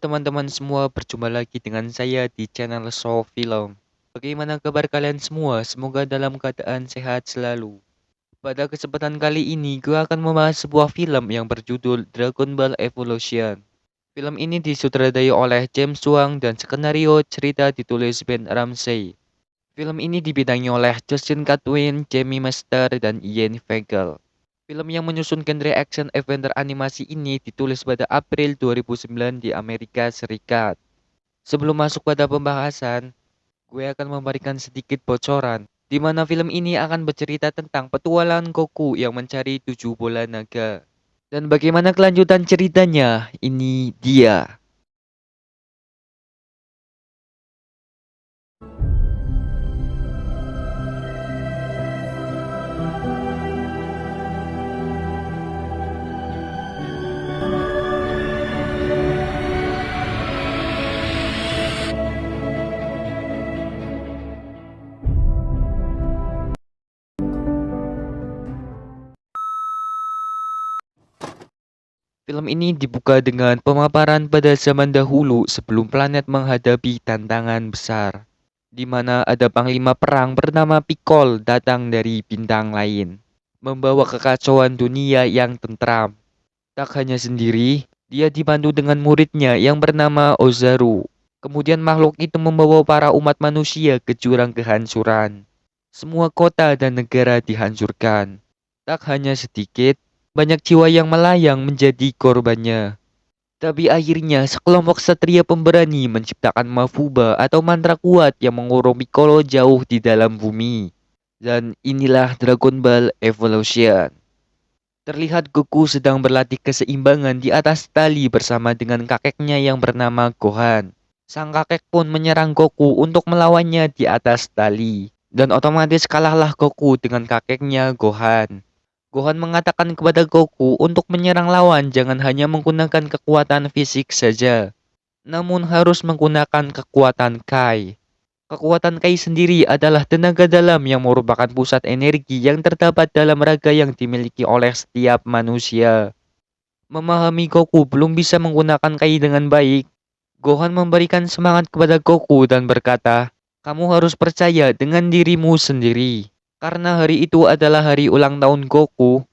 teman-teman semua, berjumpa lagi dengan saya di channel So Film. Bagaimana kabar kalian semua? Semoga dalam keadaan sehat selalu. Pada kesempatan kali ini, gue akan membahas sebuah film yang berjudul Dragon Ball Evolution. Film ini disutradarai oleh James Wong dan skenario cerita ditulis Ben Ramsey. Film ini dibidangi oleh Justin Chatwin, Jamie Master, dan Ian Fagel. Film yang menyusun genre action adventure animasi ini ditulis pada April 2009 di Amerika Serikat. Sebelum masuk pada pembahasan, gue akan memberikan sedikit bocoran, di mana film ini akan bercerita tentang petualangan Goku yang mencari 7 bola naga. Dan bagaimana kelanjutan ceritanya? Ini dia. Film ini dibuka dengan pemaparan pada zaman dahulu sebelum planet menghadapi tantangan besar, di mana ada panglima perang bernama Pikol datang dari bintang lain, membawa kekacauan dunia yang tentram. Tak hanya sendiri, dia dibantu dengan muridnya yang bernama Ozaru. Kemudian makhluk itu membawa para umat manusia ke jurang kehancuran. Semua kota dan negara dihancurkan. Tak hanya sedikit, banyak jiwa yang melayang menjadi korbannya. Tapi akhirnya sekelompok satria pemberani menciptakan Mafuba atau mantra kuat yang mengurung Piccolo jauh di dalam bumi. Dan inilah Dragon Ball Evolution. Terlihat Goku sedang berlatih keseimbangan di atas tali bersama dengan kakeknya yang bernama Gohan. Sang kakek pun menyerang Goku untuk melawannya di atas tali. Dan otomatis kalahlah Goku dengan kakeknya Gohan. Gohan mengatakan kepada Goku untuk menyerang lawan jangan hanya menggunakan kekuatan fisik saja, namun harus menggunakan kekuatan Kai. Kekuatan Kai sendiri adalah tenaga dalam yang merupakan pusat energi yang terdapat dalam raga yang dimiliki oleh setiap manusia. Memahami Goku belum bisa menggunakan Kai dengan baik, Gohan memberikan semangat kepada Goku dan berkata, "Kamu harus percaya dengan dirimu sendiri." Karena hari itu adalah hari ulang tahun Goku,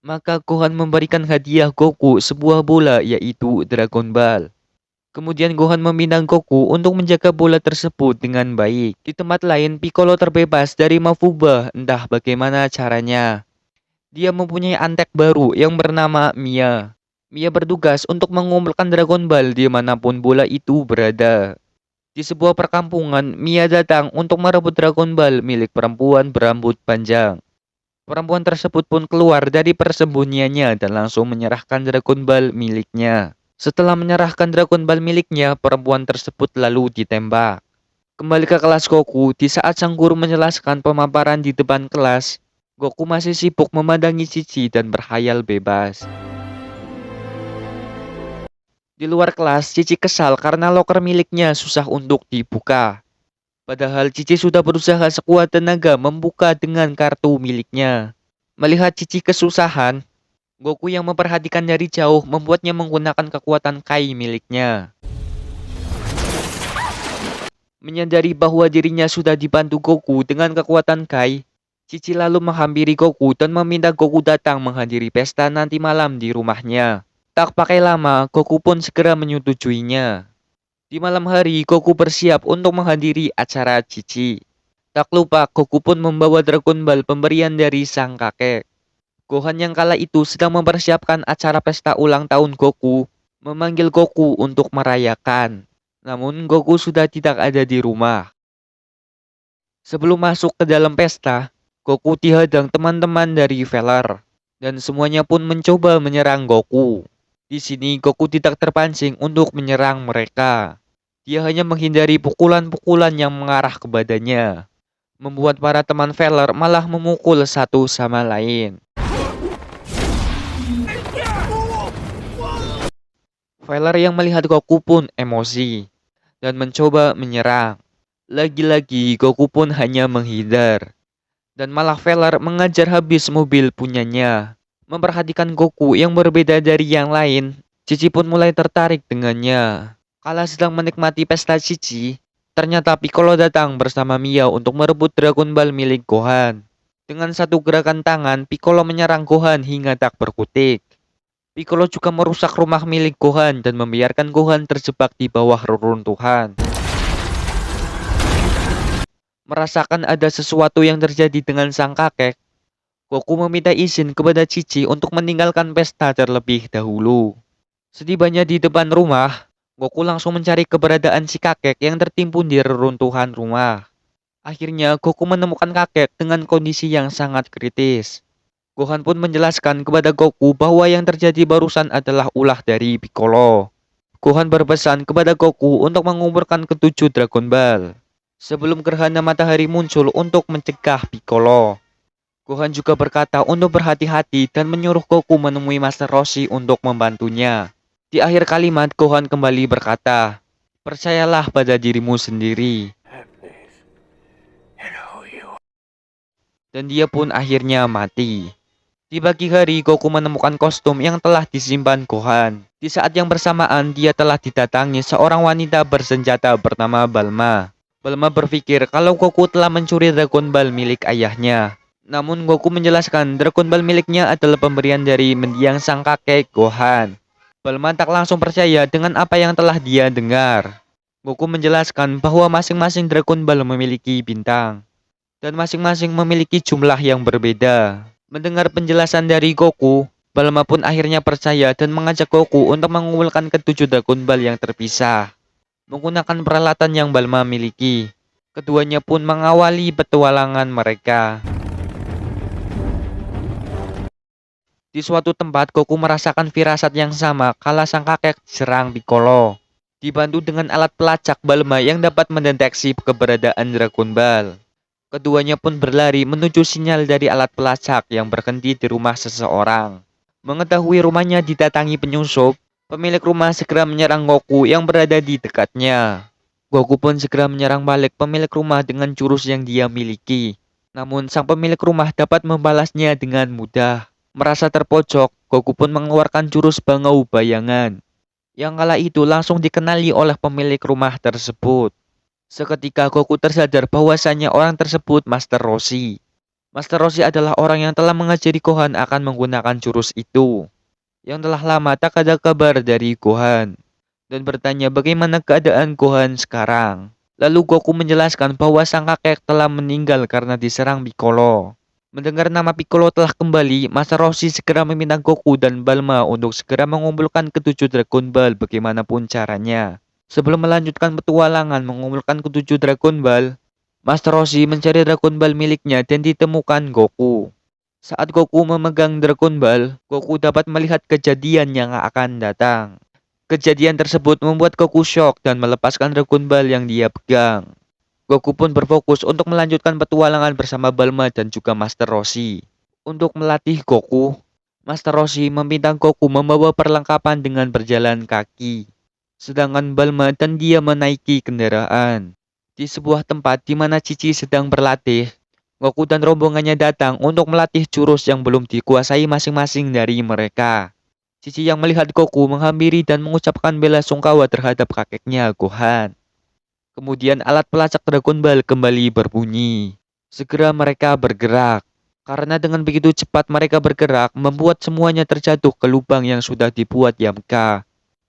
maka Gohan memberikan hadiah Goku sebuah bola yaitu Dragon Ball. Kemudian Gohan meminta Goku untuk menjaga bola tersebut dengan baik. Di tempat lain, Piccolo terbebas dari Mafuba, entah bagaimana caranya. Dia mempunyai antek baru yang bernama Mia. Mia bertugas untuk mengumpulkan Dragon Ball dimanapun bola itu berada. Di sebuah perkampungan, Mia datang untuk merebut Dragon Ball milik perempuan berambut panjang. Perempuan tersebut pun keluar dari persembunyiannya dan langsung menyerahkan Dragon Ball miliknya. Setelah menyerahkan Dragon Ball miliknya, perempuan tersebut lalu ditembak. Kembali ke kelas Goku, di saat sang guru menjelaskan pemaparan di depan kelas, Goku masih sibuk memandangi Cici dan berhayal bebas. Di luar kelas, Cici kesal karena loker miliknya susah untuk dibuka. Padahal Cici sudah berusaha sekuat tenaga membuka dengan kartu miliknya. Melihat Cici kesusahan, Goku yang memperhatikan dari jauh membuatnya menggunakan kekuatan Kai miliknya. Menyadari bahwa dirinya sudah dibantu Goku dengan kekuatan Kai, Cici lalu menghampiri Goku dan meminta Goku datang menghadiri pesta nanti malam di rumahnya. Tak pakai lama, Goku pun segera menyetujuinya. Di malam hari, Goku bersiap untuk menghadiri acara Cici. Tak lupa, Goku pun membawa Dragon Ball pemberian dari sang kakek. Gohan yang kala itu sedang mempersiapkan acara pesta ulang tahun Goku, memanggil Goku untuk merayakan. Namun, Goku sudah tidak ada di rumah. Sebelum masuk ke dalam pesta, Goku dihadang teman-teman dari Velar, dan semuanya pun mencoba menyerang Goku. Di sini, Goku tidak terpancing untuk menyerang mereka. Dia hanya menghindari pukulan-pukulan yang mengarah ke badannya, membuat para teman Velar malah memukul satu sama lain. Velar yang melihat Goku pun emosi dan mencoba menyerang. Lagi-lagi Goku pun hanya menghindar. Dan malah Velar mengajar habis mobil punyanya. Memperhatikan Goku yang berbeda dari yang lain, Cici pun mulai tertarik dengannya. Kala sedang menikmati pesta Cici, ternyata Piccolo datang bersama Mia untuk merebut Dragon Ball milik Gohan. Dengan satu gerakan tangan, Piccolo menyerang Gohan hingga tak berkutik. Piccolo juga merusak rumah milik Gohan dan membiarkan Gohan terjebak di bawah reruntuhan. Merasakan ada sesuatu yang terjadi dengan sang kakek, Goku meminta izin kepada Cici untuk meninggalkan pesta terlebih dahulu. Setibanya di depan rumah, Goku langsung mencari keberadaan si kakek yang tertimbun di reruntuhan rumah. Akhirnya, Goku menemukan kakek dengan kondisi yang sangat kritis. Gohan pun menjelaskan kepada Goku bahwa yang terjadi barusan adalah ulah dari Piccolo. Gohan berpesan kepada Goku untuk mengumpulkan ketujuh Dragon Ball sebelum gerhana matahari muncul untuk mencegah Piccolo. Gohan juga berkata untuk berhati-hati dan menyuruh Goku menemui Master Roshi untuk membantunya. Di akhir kalimat, Gohan kembali berkata, "Percayalah pada dirimu sendiri." Dan dia pun akhirnya mati. Di pagi hari, Goku menemukan kostum yang telah disimpan Gohan. Di saat yang bersamaan, dia telah didatangi seorang wanita bersenjata bernama Balma. Balma berpikir kalau Goku telah mencuri Dragon Ball milik ayahnya. Namun Goku menjelaskan Dragon Ball miliknya adalah pemberian dari mendiang sang kakek Gohan. Balma tak langsung percaya dengan apa yang telah dia dengar. Goku menjelaskan bahwa masing-masing Dragon Ball memiliki bintang dan masing-masing memiliki jumlah yang berbeda. Mendengar penjelasan dari Goku, Balma pun akhirnya percaya dan mengajak Goku untuk mengumpulkan ketujuh Dragon Ball yang terpisah. Menggunakan peralatan yang Balma miliki, keduanya pun mengawali petualangan mereka. Di suatu tempat, Goku merasakan firasat yang sama kala sang kakek diserang Piccolo. Dibantu dengan alat pelacak Balma yang dapat mendeteksi keberadaan Dragon Ball. Keduanya pun berlari menuju sinyal dari alat pelacak yang berhenti di rumah seseorang. Mengetahui rumahnya didatangi penyusup, pemilik rumah segera menyerang Goku yang berada di dekatnya. Goku pun segera menyerang balik pemilik rumah dengan jurus yang dia miliki. Namun sang pemilik rumah dapat membalasnya dengan mudah. Merasa terpojok, Goku pun mengeluarkan jurus Bangau Bayangan. Yang kala itu langsung dikenali oleh pemilik rumah tersebut. Seketika Goku tersadar bahwasannya orang tersebut Master Roshi. Master Roshi adalah orang yang telah mengajari Gohan akan menggunakan jurus itu. Yang telah lama tak ada kabar dari Gohan. Dan bertanya bagaimana keadaan Gohan sekarang. Lalu Goku menjelaskan bahwa sang kakek telah meninggal karena diserang Piccolo. Mendengar nama Piccolo telah kembali, Master Roshi segera meminta Goku dan Balma untuk segera mengumpulkan ketujuh Dragon Ball bagaimanapun caranya. Sebelum melanjutkan petualangan mengumpulkan ketujuh Dragon Ball, Master Roshi mencari Dragon Ball miliknya dan ditemukan Goku. Saat Goku memegang Dragon Ball, Goku dapat melihat kejadian yang akan datang. Kejadian tersebut membuat Goku shock dan melepaskan Dragon Ball yang dia pegang. Goku pun berfokus untuk melanjutkan petualangan bersama Balma dan juga Master Roshi. Untuk melatih Goku, Master Roshi meminta Goku membawa perlengkapan dengan berjalan kaki. Sedangkan Balma dan dia menaiki kendaraan. Di sebuah tempat di mana Cici sedang berlatih, Goku dan rombongannya datang untuk melatih jurus yang belum dikuasai masing-masing dari mereka. Cici yang melihat Goku menghampiri dan mengucapkan bela sungkawa terhadap kakeknya Gohan. Kemudian alat pelacak Dragon Ball kembali berbunyi. Segera mereka bergerak. Karena dengan begitu cepat mereka bergerak, membuat semuanya terjatuh ke lubang yang sudah dibuat Yamka.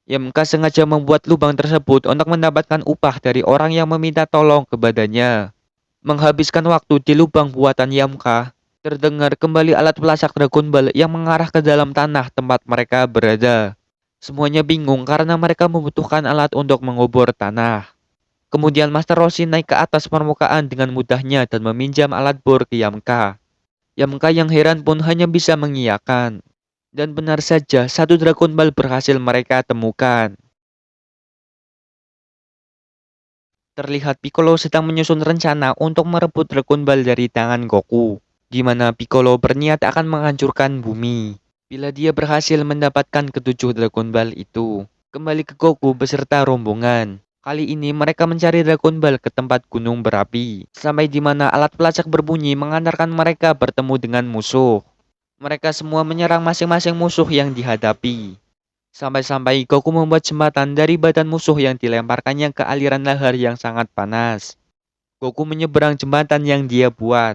Yamka sengaja membuat lubang tersebut untuk mendapatkan upah dari orang yang meminta tolong kepadanya. Menghabiskan waktu di lubang buatan Yamka, terdengar kembali alat pelacak Dragon Ball yang mengarah ke dalam tanah tempat mereka berada. Semuanya bingung karena mereka membutuhkan alat untuk mengubur tanah. Kemudian Master Roshi naik ke atas permukaan dengan mudahnya dan meminjam alat bor ke Yamka. Yamka yang heran pun hanya bisa mengiyakan. Dan benar saja, satu Dragon Ball berhasil mereka temukan. Terlihat Piccolo sedang menyusun rencana untuk merebut Dragon Ball dari tangan Goku, di mana Piccolo berniat akan menghancurkan bumi. Bila dia berhasil mendapatkan ketujuh Dragon Ball itu, kembali ke Goku beserta rombongan. Kali ini mereka mencari Dragon Ball ke tempat gunung berapi, sampai di mana alat pelacak berbunyi mengantarkan mereka bertemu dengan musuh. Mereka semua menyerang masing-masing musuh yang dihadapi. Sampai-sampai Goku membuat jembatan dari badan musuh yang dilemparkannya ke aliran lahar yang sangat panas. Goku menyeberang jembatan yang dia buat.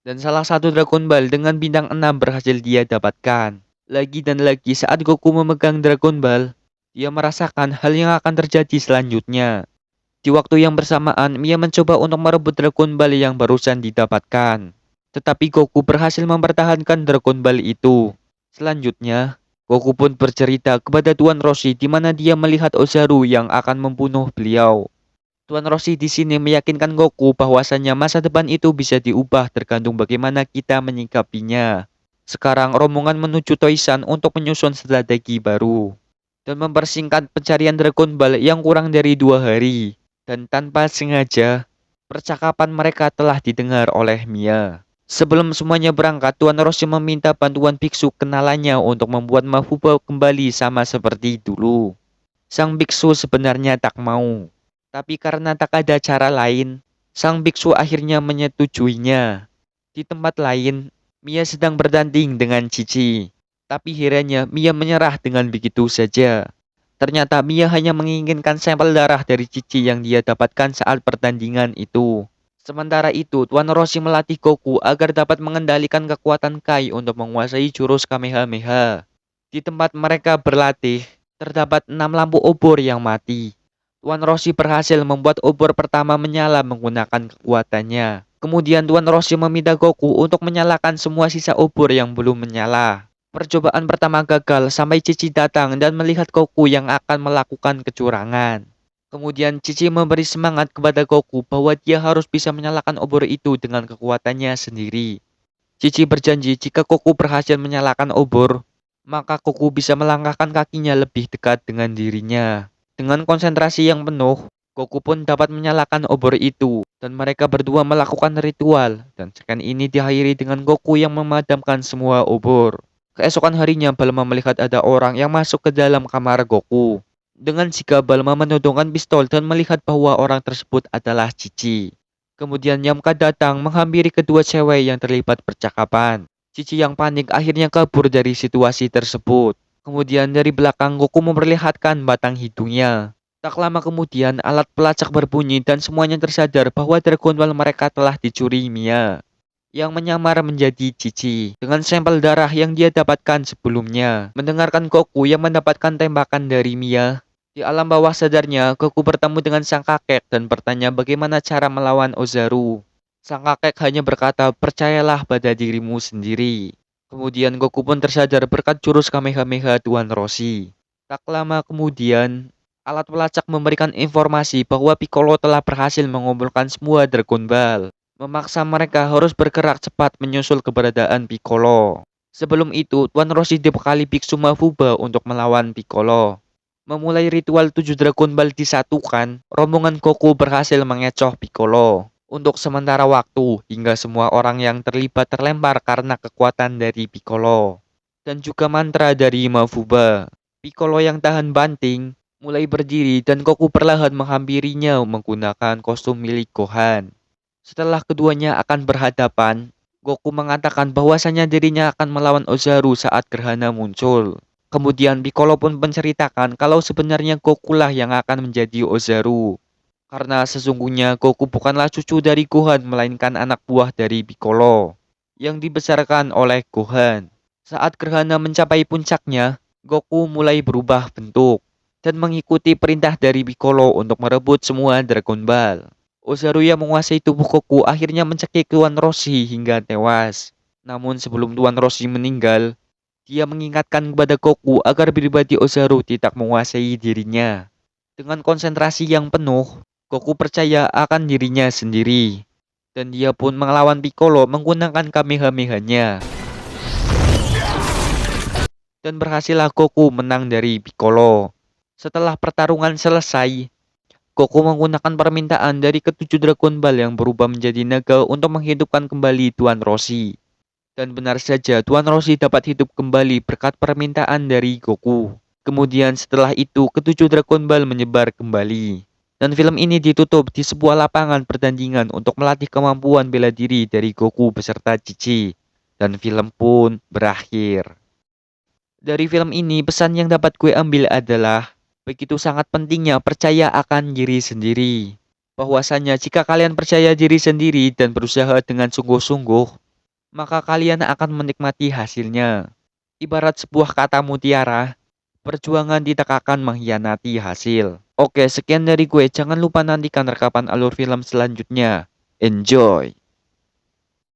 Dan salah satu Dragon Ball dengan bintang 6 berhasil dia dapatkan. Lagi dan lagi saat Goku memegang Dragon Ball, dia merasakan hal yang akan terjadi selanjutnya. Di waktu yang bersamaan, Mia mencoba untuk merebut Dragon Ball yang barusan didapatkan. Tetapi Goku berhasil mempertahankan Dragon Ball itu. Selanjutnya, Goku pun bercerita kepada Tuan Roshi di mana dia melihat Ozaru yang akan membunuh beliau. Tuan Roshi di sini meyakinkan Goku bahwasannya masa depan itu bisa diubah tergantung bagaimana kita menyikapinya. Sekarang rombongan menuju Toisan untuk menyusun strategi baru dan mempersingkat pencarian Dragon Ball yang kurang dari 2 hari. Dan tanpa sengaja, percakapan mereka telah didengar oleh Mia. Sebelum semuanya berangkat, Tuan Roshi meminta bantuan biksu kenalannya untuk membuat Mafuba kembali sama seperti dulu. Sang biksu sebenarnya tak mau. Tapi karena tak ada cara lain, sang biksu akhirnya menyetujuinya. Di tempat lain, Mia sedang bertanding dengan Cici. Tapi herannya Mia menyerah dengan begitu saja. Ternyata Mia hanya menginginkan sampel darah dari Cici yang dia dapatkan saat pertandingan itu. Sementara itu, Tuan Roshi melatih Goku agar dapat mengendalikan kekuatan Kai untuk menguasai jurus Kamehameha. Di tempat mereka berlatih, terdapat 6 lampu obor yang mati. Tuan Roshi berhasil membuat obor pertama menyala menggunakan kekuatannya. Kemudian Tuan Roshi meminta Goku untuk menyalakan semua sisa obor yang belum menyala. Percobaan pertama gagal sampai Cici datang dan melihat Goku yang akan melakukan kecurangan. Kemudian Cici memberi semangat kepada Goku bahwa dia harus bisa menyalakan obor itu dengan kekuatannya sendiri. Cici berjanji jika Goku berhasil menyalakan obor, maka Goku bisa melangkahkan kakinya lebih dekat dengan dirinya. Dengan konsentrasi yang penuh, Goku pun dapat menyalakan obor itu, dan mereka berdua melakukan ritual, dan scan ini diakhiri dengan Goku yang memadamkan semua obor. Keesokan harinya, Balma melihat ada orang yang masuk ke dalam kamar Goku. Dengan sigap Balma menodongkan pistol dan melihat bahwa orang tersebut adalah Cici. Kemudian Yamka datang menghampiri kedua cewek yang terlibat percakapan. Cici yang panik akhirnya kabur dari situasi tersebut. Kemudian dari belakang Goku memperlihatkan batang hidungnya. Tak lama kemudian alat pelacak berbunyi dan semuanya tersadar bahwa Dragon Ball mereka telah dicuri Mia, yang menyamar menjadi Cici dengan sampel darah yang dia dapatkan sebelumnya. Mendengarkan Goku yang mendapatkan tembakan dari Mia, di alam bawah sadarnya Goku bertemu dengan sang kakek dan bertanya bagaimana cara melawan Ozaru. Sang kakek hanya berkata, percayalah pada dirimu sendiri. Kemudian Goku pun tersadar berkat jurus Kamehameha Tuan Roshi. Tak lama kemudian, alat pelacak memberikan informasi bahwa Piccolo telah berhasil mengumpulkan semua Dragon Ball, memaksa mereka harus bergerak cepat menyusul keberadaan Piccolo. Sebelum itu, Tuan Roshi dibekali biksu Mafuba untuk melawan Piccolo. Memulai ritual 7 Dragon Ball disatukan, rombongan Goku berhasil mengecoh Piccolo untuk sementara waktu hingga semua orang yang terlibat terlempar karena kekuatan dari Piccolo dan juga mantra dari Mafuba. Piccolo yang tahan banting mulai berdiri dan Goku perlahan menghampirinya menggunakan kostum milik Gohan. Setelah keduanya akan berhadapan, Goku mengatakan bahwasanya dirinya akan melawan Ozaru saat gerhana muncul. Kemudian Piccolo pun menceritakan kalau sebenarnya Goku lah yang akan menjadi Ozaru. Karena sesungguhnya Goku bukanlah cucu dari Gohan melainkan anak buah dari Piccolo yang dibesarkan oleh Gohan. Saat gerhana mencapai puncaknya, Goku mulai berubah bentuk dan mengikuti perintah dari Piccolo untuk merebut semua Dragon Ball. Ozaru yang menguasai tubuh Goku akhirnya mencekik Tuan Roshi hingga tewas. Namun sebelum Tuan Roshi meninggal, dia mengingatkan kepada Goku agar pribadi Ozaru tidak menguasai dirinya. Dengan konsentrasi yang penuh, Goku percaya akan dirinya sendiri. Dan dia pun melawan Piccolo menggunakan Kamehameha-nya. Dan berhasillah Goku menang dari Piccolo. Setelah pertarungan selesai, Goku menggunakan permintaan dari ketujuh Dragon Ball yang berubah menjadi naga untuk menghidupkan kembali Tuan Roshi. Dan benar saja Tuan Roshi dapat hidup kembali berkat permintaan dari Goku. Kemudian setelah itu ketujuh Dragon Ball menyebar kembali. Dan film ini ditutup di sebuah lapangan pertandingan untuk melatih kemampuan bela diri dari Goku beserta Cici. Dan film pun berakhir. Dari film ini, pesan yang dapat gue ambil adalah begitu sangat pentingnya percaya akan diri sendiri. Bahwasanya jika kalian percaya diri sendiri dan berusaha dengan sungguh-sungguh, maka kalian akan menikmati hasilnya. Ibarat sebuah kata mutiara, perjuangan tidak akan mengkhianati hasil. Oke, sekian dari gue. Jangan lupa nantikan rekapan alur film selanjutnya. Enjoy!